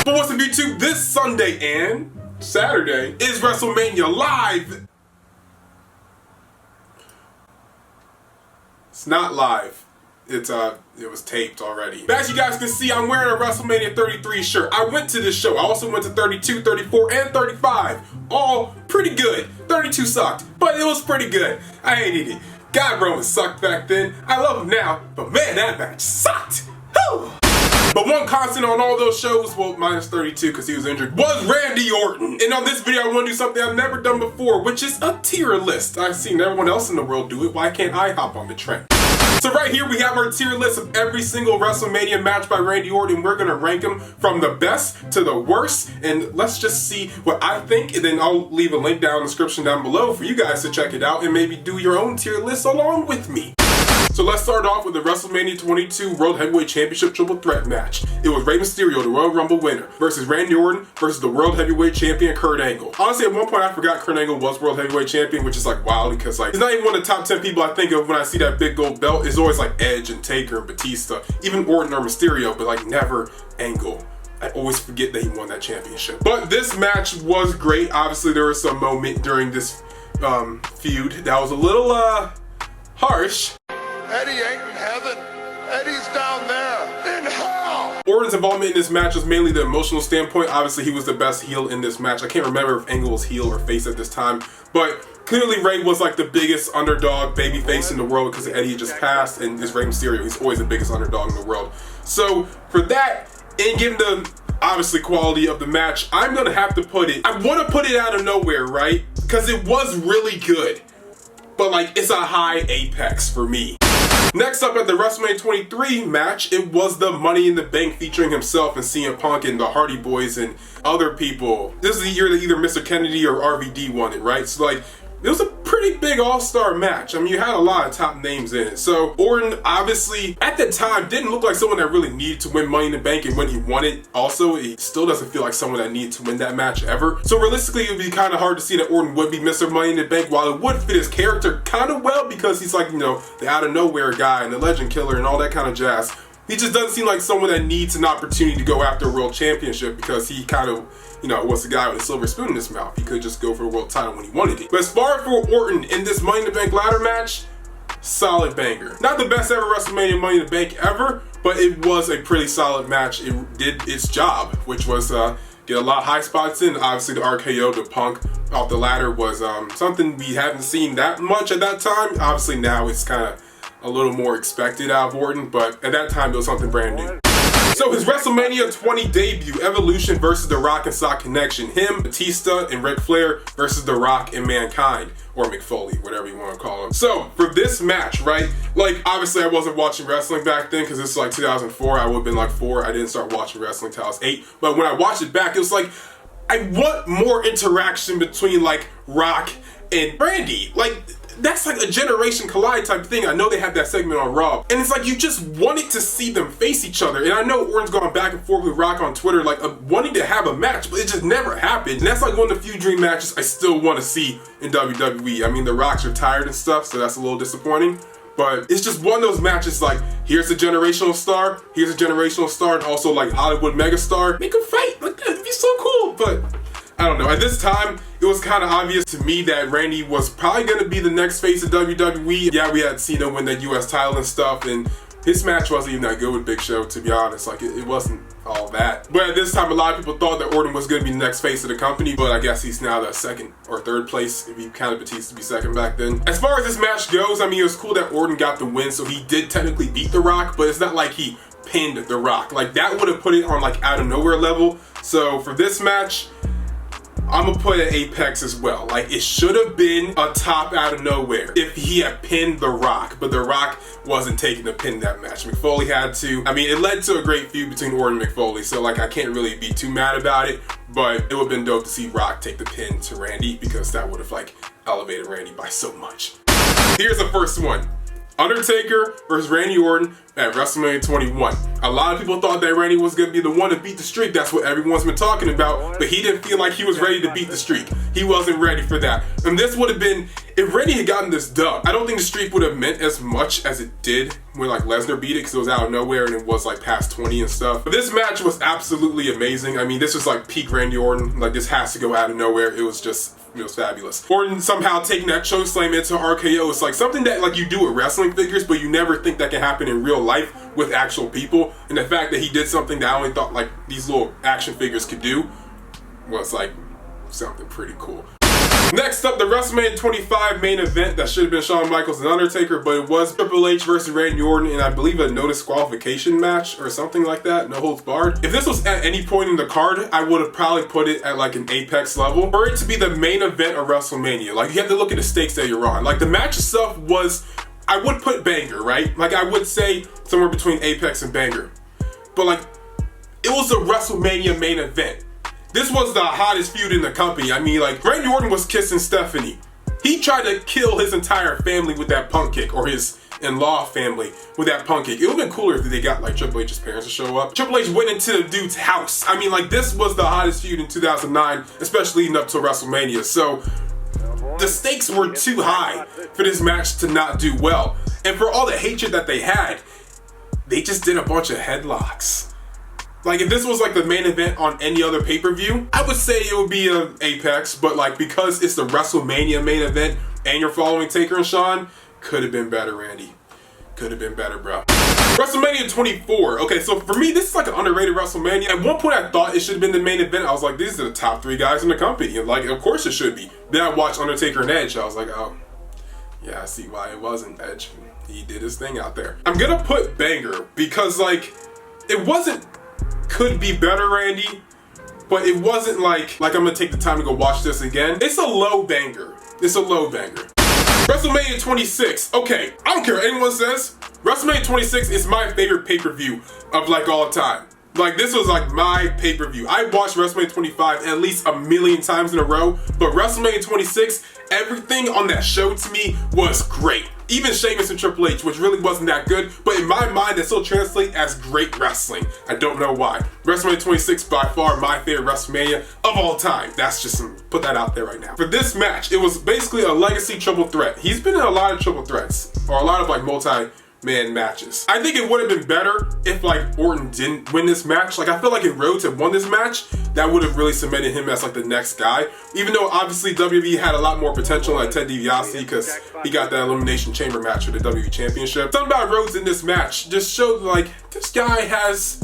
But what's up, YouTube? This Sunday and Saturday is WrestleMania live. It's not live. It was taped already. But as you guys can see, I'm wearing a WrestleMania 33 shirt. I went to this show. I also went to 32, 34, and 35. All pretty good. 32 sucked, but it was pretty good. I hated it. God, Roman sucked back then. I love him now, but man, that match sucked. Whew. But one constant on all those shows, well, minus 32 because he was injured, was Randy Orton. And on this video, I want to do something I've never done before, which is a tier list. I've seen everyone else in the world do it. Why can't I hop on the trend? So right here we have our tier list of every single WrestleMania match by Randy Orton. We're going to rank them from the best to the worst. And let's just see what I think. And then I'll leave a link down in the description down below for you guys to check it out and maybe do your own tier list along with me. So let's start off with the WrestleMania 22 World Heavyweight Championship Triple Threat match. It was Rey Mysterio, the Royal Rumble winner, versus Randy Orton versus the World Heavyweight Champion Kurt Angle. Honestly, at one point I forgot Kurt Angle was World Heavyweight Champion, which is like wild because like he's not even one of the top 10 people I think of when I see that big gold belt. It's always like Edge and Taker and Batista, even Orton or Mysterio, but like never Angle. I always forget that he won that championship. But this match was great. Obviously, there was some moment during this feud that was a little harsh. Eddie ain't in heaven. Eddie's down there in hell. Orton's involvement in this match was mainly the emotional standpoint. Obviously, he was the best heel in this match. I can't remember if Angle was heel or face at this time, but clearly Rey was like the biggest underdog baby face in the world because Eddie had just passed, and this Rey Mysterio, he's always the biggest underdog in the world. So for that, and given the obviously quality of the match, I'm gonna have to put it, I want to put it out of nowhere, right? Because it was really good, but like it's a high apex for me. Next up at the WrestleMania 23 match, it was the Money in the Bank featuring himself and CM Punk and the Hardy Boys and other people. This is the year that either Mr. Kennedy or RVD won it, right? So like, it was a pretty big all-star match. I mean, you had a lot of top names in it. So Orton, obviously, at the time, didn't look like someone that really needed to win Money in the Bank, and when he won it, also, he still doesn't feel like someone that needed to win that match ever. So realistically, it would be kind of hard to see that Orton would be Mr. Money in the Bank, while it would fit his character kind of well because he's like, you know, the out-of-nowhere guy and the legend killer and all that kind of jazz. He just doesn't seem like someone that needs an opportunity to go after a world championship because he kind of, you know, was the guy with a silver spoon in his mouth. He could just go for a world title when he wanted it. But as far as for Orton in this Money in the Bank ladder match, solid banger. Not the best ever WrestleMania Money in the Bank ever, but it was a pretty solid match. It did its job, which was get a lot of high spots in. Obviously the RKO to Punk off the ladder was something we hadn't seen that much at that time. Obviously now it's kind of a little more expected out of Orton, but at that time it was something brand new. So his WrestleMania 20 debut, Evolution versus The Rock and Sock Connection. Him, Batista, and Ric Flair versus The Rock and Mankind, or McFoley, whatever you want to call him. So for this match, right, like obviously I wasn't watching wrestling back then because it's like 2004, I would have been like 4. I didn't start watching wrestling until I was 8. But when I watched it back, it was like, I want more interaction between like Rock and Randy. Like, that's like a generation collide type of thing. I know they had that segment on Raw, and it's like you just wanted to see them face each other. And I know Orton's gone back and forth with Rock on Twitter, like wanting to have a match, but it just never happened. And that's like one of the few dream matches I still want to see in WWE. I mean, the Rock's retired and stuff, so that's a little disappointing. But it's just one of those matches like, here's a generational star, here's a generational star, and also like Hollywood megastar. Make them fight, like it'd be so cool. But I don't know, at this time, it was kind of obvious to me that Randy was probably going to be the next face of WWE. Yeah, we had Cena win that US title and stuff, and his match wasn't even that good with Big Show, to be honest. Like, it wasn't all that. But at this time, a lot of people thought that Orton was going to be the next face of the company, but I guess he's now the second or third place, if you counted Batista to be second back then. As far as this match goes, I mean, it was cool that Orton got the win, so he did technically beat The Rock, but it's not like he pinned The Rock. Like, that would have put it on, like, out of nowhere level. So for this match, I'm gonna put an apex as well. Like, it should have been a top out of nowhere if he had pinned The Rock, but The Rock wasn't taking the pin that match. McFoley had to. I mean, it led to a great feud between Orton and McFoley, so like I can't really be too mad about it, but it would have been dope to see Rock take the pin to Randy because that would have like elevated Randy by so much. Here's the first one. Undertaker versus Randy Orton at WrestleMania 21. A lot of people thought that Randy was going to be the one to beat the streak. That's what everyone's been talking about, but he didn't feel like he was ready to beat the streak. He wasn't ready for that. And this would have been, if Randy had gotten this dub, I don't think the streak would have meant as much as it did when like Lesnar beat it, because it was out of nowhere and it was like past 20 and stuff. But this match was absolutely amazing. I mean, this was like peak Randy Orton. Like, this has to go out of nowhere. It was just, it was fabulous. Orton somehow taking that chokeslam into RKO is like something that like you do with wrestling figures, but you never think that can happen in real life with actual people. And the fact that he did something that I only thought like these little action figures could do was like something pretty cool. Next up, the WrestleMania 25 main event that should have been Shawn Michaels and Undertaker, but it was Triple H versus Randy Orton in, I believe, a no disqualification match or something like that, no holds barred. If this was at any point in the card, I would have probably put it at like an Apex level. For it to be the main event of WrestleMania, like, you have to look at the stakes that you're on. Like, the match itself was, I would put banger, right? Like, I would say somewhere between Apex and banger. But like, it was a WrestleMania main event. This was the hottest feud in the company. I mean, like, Randy Orton was kissing Stephanie. He tried to kill his entire family with that punk kick, or his in-law family with that punk kick. It would have been cooler if they got like Triple H's parents to show up. Triple H went into the dude's house. I mean, like, this was the hottest feud in 2009, especially leading up to WrestleMania. So the stakes were too high for this match to not do well. And for all the hatred that they had, they just did a bunch of headlocks. Like, if this was like the main event on any other pay-per-view, I would say it would be an Apex, but like, because it's the WrestleMania main event and you're following Taker and Shawn, could have been better, Randy. Could have been better, bro. WrestleMania 24. Okay, so for me, this is like an underrated WrestleMania. At one point, I thought it should have been the main event. I was like, these are the top 3 guys in the company. And like, of course it should be. Then I watched Undertaker and Edge. I was like, oh, yeah, I see why it wasn't Edge. He did his thing out there. I'm gonna put banger because like, it wasn't could be better, Randy, but it wasn't like I'm gonna take the time to go watch this again. It's a low banger. It's a low banger. WrestleMania 26. Okay, I don't care what anyone says. WrestleMania 26 is my favorite pay-per-view of like all time. Like, this was like my pay-per-view. I watched WrestleMania 25 at least a million times in a row, but WrestleMania 26, everything on that show to me was great. Even Sheamus and Triple H, which really wasn't that good, but in my mind, that still translates as great wrestling. I don't know why. WrestleMania 26, by far my favorite WrestleMania of all time. That's just put that out there right now. For this match, it was basically a legacy triple threat. He's been in a lot of triple threats, or a lot of like multi-man matches. I think it would have been better if like Orton didn't win this match. Like, I feel like if Rhodes had won this match, that would have really cemented him as like the next guy. Even though obviously WWE had a lot more potential like Ted DiBiase, because he got that Elimination Chamber match for the WWE Championship. Something about Rhodes in this match just showed like, this guy has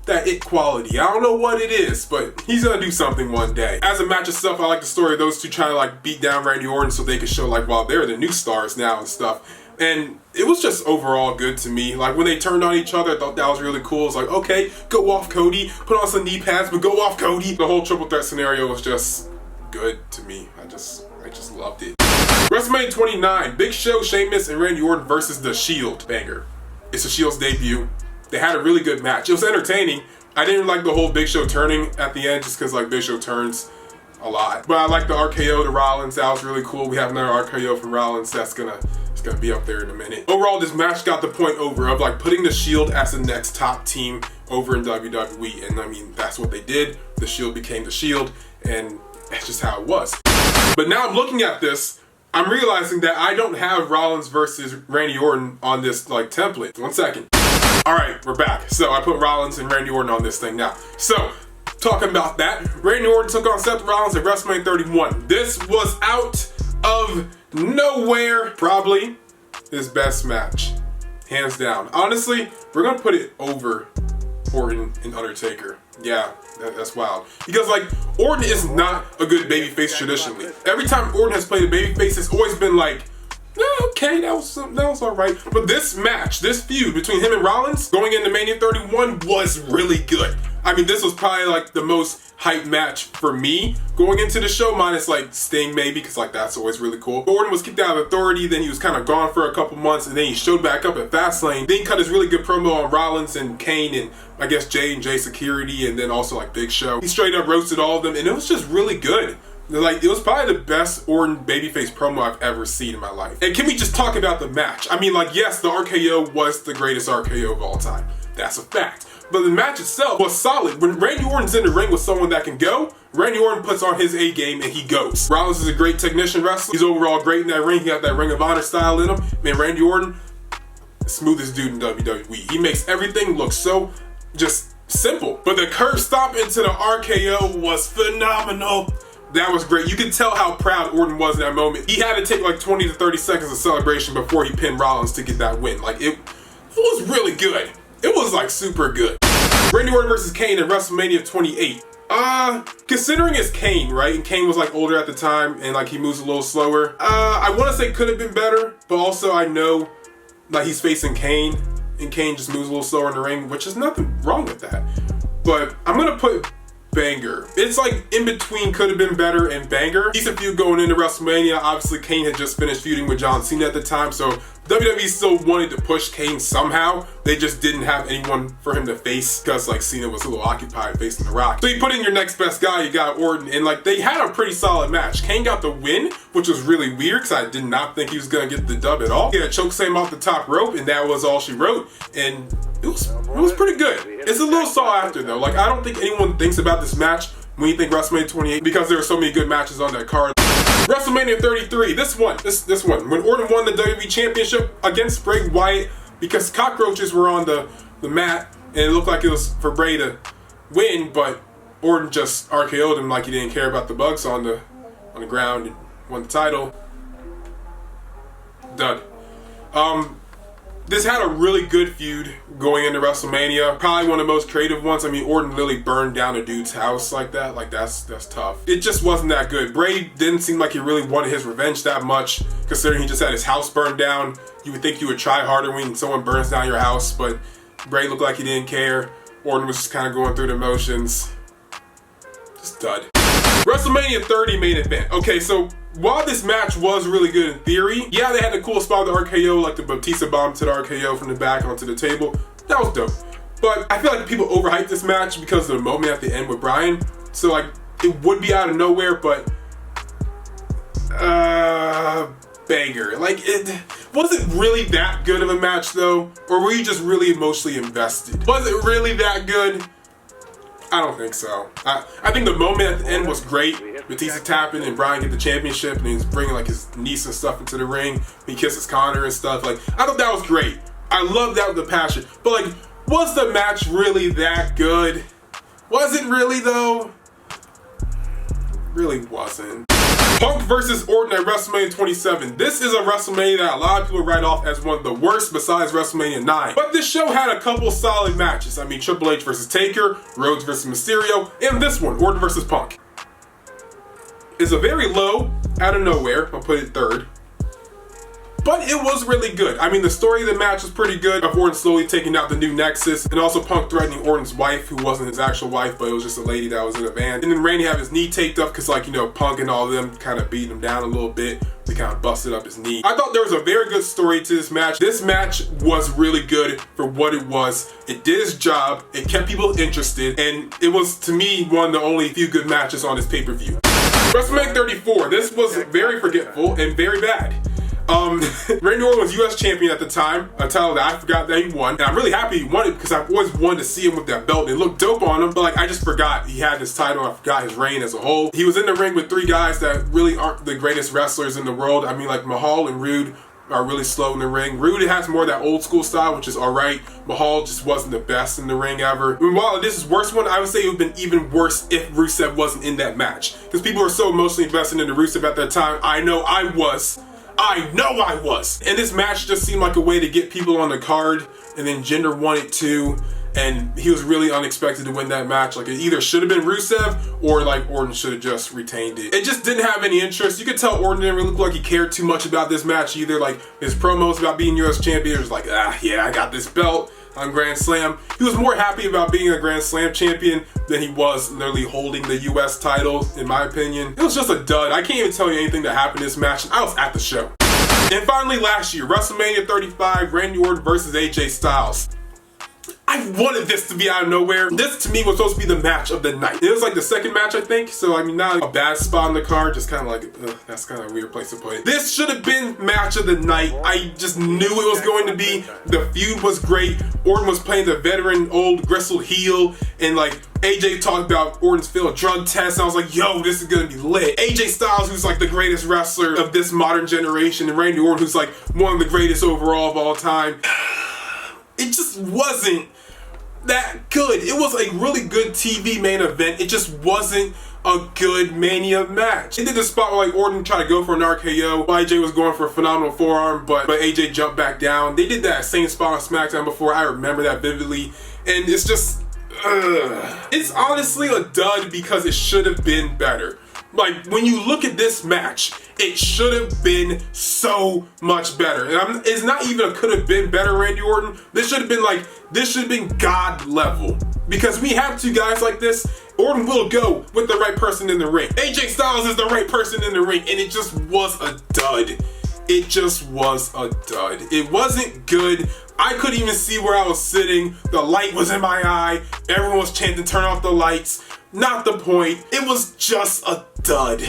that it quality. I don't know what it is, but he's gonna do something one day. As a match itself, I like the story of those two trying to like beat down Randy Orton so they could show like, wow, they're the new stars now and stuff. And it was just overall good to me. Like, when they turned on each other, I thought that was really cool. It's like, okay, go off Cody, put on some knee pads, but go off Cody. The whole triple threat scenario was just good to me. I just loved it. WrestleMania 29, Big Show, Sheamus, and Randy Orton versus The Shield. Banger. It's The Shield's debut. They had a really good match. It was entertaining. I didn't like the whole Big Show turning at the end, just because like Big Show turns a lot. But I like the RKO to Rollins. That was really cool. We have another RKO from Rollins. It's gonna be up there in a minute. Overall, this match got the point over of like putting the Shield as the next top team over in WWE. And I mean, that's what they did. The Shield became the Shield, and that's just how it was. But now I'm looking at this, I'm realizing that I don't have Rollins versus Randy Orton on this like template. 1 second. All right, we're back. So I put Rollins and Randy Orton on this thing now. So, talking about that, Randy Orton took on Seth Rollins at WrestleMania 31. This was out of nowhere, probably his best match, hands down. Honestly, we're gonna put it over Orton and Undertaker. Yeah, that's wild. Because like, Orton is not a good babyface traditionally. Every time Orton has played a babyface, it's always been like, okay, that was all right. But this match, this feud between him and Rollins going into Mania 31 was really good. I mean, this was probably like the most hype match for me going into the show, minus like Sting maybe, because like that's always really cool. Orton was kicked out of Authority, then he was kind of gone for a couple months, and then he showed back up at Fastlane. Then he cut his really good promo on Rollins and Kane and I guess J and J Security, and then also like Big Show. He straight up roasted all of them, and it was just really good. Like, it was probably the best Orton babyface promo I've ever seen in my life. And can we just talk about the match? I mean, like, yes, the RKO was the greatest RKO of all time. That's a fact. But the match itself was solid. When Randy Orton's in the ring with someone that can go, Randy Orton puts on his A game and he goes. Rollins is a great technician wrestler. He's overall great in that ring. He got that Ring of Honor style in him. Man, Randy Orton, smoothest dude in WWE. He makes everything look so just simple. But the curb stomp into the RKO was phenomenal. That was great. You could tell how proud Orton was in that moment. He had to take like 20 to 30 seconds of celebration before he pinned Rollins to get that win. Like, it was really good. It was like super good. Randy Orton versus Kane at WrestleMania 28. Considering it's Kane, right? And Kane was like older at the time and like he moves a little slower. I want to say could have been better, but also I know like he's facing Kane and Kane just moves a little slower in the ring, which is nothing wrong with that. But I'm gonna put banger. It's like in between could have been better and banger. Decent feud going into WrestleMania. Obviously Kane had just finished feuding with John Cena at the time, so WWE still wanted to push Kane somehow. They just didn't have anyone for him to face because like Cena was a little occupied facing The Rock. So you put in your next best guy, you got Orton, and like they had a pretty solid match. Kane got the win, which was really weird because I did not think he was gonna get the dub at all. He had a chokeslam off the top rope, and that was all she wrote. And it was pretty good. It's a little sought after though. Like, I don't think anyone thinks about this match when you think WrestleMania 28 because there were so many good matches on that card. WrestleMania 33, this one, when Orton won the WWE Championship against Bray Wyatt because cockroaches were on the mat and it looked like it was for Bray to win, but Orton just RKO'd him like he didn't care about the bugs on the ground and won the title. Dud. This had a really good feud going into WrestleMania. Probably one of the most creative ones. I mean, Orton literally burned down a dude's house like that. Like, that's tough. It just wasn't that good. Bray didn't seem like he really wanted his revenge that much, considering he just had his house burned down. You would think you would try harder when someone burns down your house, but Bray looked like he didn't care. Orton was just kind of going through the motions. Just dud. WrestleMania 30 main event. Okay, so while this match was really good in theory, yeah, they had the cool spot of the RKO, like the Batista bomb to the RKO from the back onto the table. That was dope. But I feel like people overhyped this match because of the moment at the end with Bryan. So like, it would be out of nowhere, but banger. Like, it wasn't really that good of a match though, or were you just really emotionally invested? Was it really that good? I don't think so. I think the moment at the end was great. Batista tapping and Bryan get the championship and he's bringing like his niece and stuff into the ring. He kisses Connor and stuff. Like, I thought that was great. I love that with the passion. But like, was the match really that good? Was it really though? Really wasn't. Punk versus Orton at WrestleMania 27. This is a WrestleMania that a lot of people write off as one of the worst besides WrestleMania 9. But this show had a couple solid matches. I mean, Triple H versus Taker, Rhodes versus Mysterio, and this one, Orton versus Punk. It's a very low, out of nowhere. I'll put it third. But it was really good. I mean, the story of the match was pretty good. Of Orton slowly taking out the new Nexus, and also Punk threatening Orton's wife, who wasn't his actual wife, but it was just a lady that was in a van. And then Randy had his knee taped up because, like, you know, Punk and all of them kind of beating him down a little bit. They kind of busted up his knee. I thought there was a very good story to this match. This match was really good for what it was. It did its job. It kept people interested, and it was, to me, one of the only few good matches on this pay-per-view. WrestleMania 34. This was very forgetful and very bad. Randy Orton was US champion at the time, a title that I forgot that he won. And I'm really happy he won it because I've always wanted to see him with that belt. It looked dope on him, but like, I just forgot he had this title. I forgot his reign as a whole. He was in the ring with three guys that really aren't the greatest wrestlers in the world. I mean, like Mahal and Rude are really slow in the ring. Rude has more of that old school style, which is alright. Mahal just wasn't the best in the ring ever. I mean, while this is worst one, I would say it would have been even worse if Rusev wasn't in that match. Because people were so emotionally invested into Rusev at that time. I know I was. And this match just seemed like a way to get people on the card, and then Jinder won it too, and he was really unexpected to win that match. Like, it either should have been Rusev, or like Orton should have just retained it. It just didn't have any interest. You could tell Orton didn't really look like he cared too much about this match either. Like, his promos about being US champion was like, yeah, I got this belt on Grand Slam. He was more happy about being a Grand Slam champion than he was literally holding the US title, in my opinion. It was just a dud. I can't even tell you anything that happened in this match. I was at the show. And finally, last year, WrestleMania 35, Randy Orton versus AJ Styles. I wanted this to be out of nowhere. This to me was supposed to be the match of the night. It was like the second match, I think. So I mean, not a bad spot on the card, just kind of like, that's kind of a weird place to put it. This should have been match of the night. I just knew it was going to be. The feud was great. Orton was playing the veteran old gristle heel, and like AJ talked about Orton's failed drug test, and I was like, yo, this is gonna be lit. AJ Styles, who's like the greatest wrestler of this modern generation, and Randy Orton, who's like one of the greatest overall of all time. It just wasn't that good. It was a really good TV main event. It just wasn't a good Mania match. It did the spot where like Orton tried to go for an RKO. AJ was going for a phenomenal forearm, but AJ jumped back down. They did that same spot on SmackDown before. I remember that vividly. And it's just, it's honestly a dud because it should have been better. Like, when you look at this match, it should have been so much better. And it's not even a could have been better Randy Orton. This should have been like, this should have been God level. Because we have two guys like this, Orton will go with the right person in the ring. AJ Styles is the right person in the ring, and it just was a dud. It just was a dud. It wasn't good. I couldn't even see where I was sitting. The light was in my eye. Everyone was chanting, turn off the lights. Not the point. It was just a dud.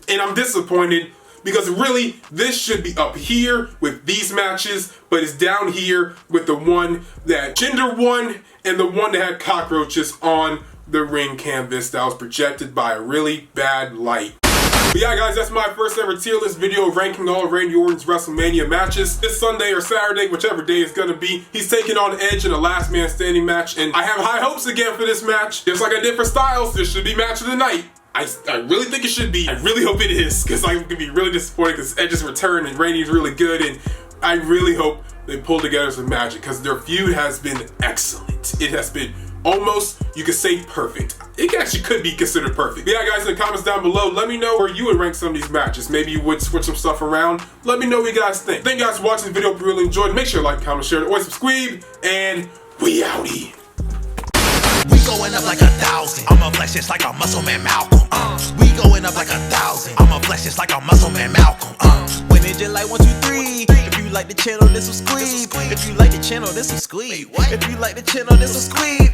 And I'm disappointed because really, this should be up here with these matches, but it's down here with the one that Jinder won and the one that had cockroaches on the ring canvas that was projected by a really bad light. But yeah, guys, that's my first ever tier list video ranking all of Randy Orton's WrestleMania matches. This Sunday or Saturday, whichever day it's gonna be, he's taking on Edge in a last man standing match, and I have high hopes again for this match. Just like I did for Styles, this should be match of the night. I really think it should be. I really hope it is, because I'm gonna be really disappointed because Edge's return and Randy's really good, and I really hope they pull together some magic because their feud has been excellent. It has been almost, you could say, perfect. It actually could be considered perfect. But yeah, guys, in the comments down below, let me know where you would rank some of these matches. Maybe you would switch some stuff around. Let me know what you guys think. Thank you guys for watching the video. If you really enjoyed, make sure to like, comment, share, and always subscribe. And we outie. We going up like 1,000. I'ma flex just like a MuscleManMalcolm. We going up like 1,000. I'ma flex just like a MuscleManMalcolm. When it just like 1, 2, 3. If you like the channel, this will squeeze. If you like the channel, this will squeeze. If you like the channel, this will squeeze.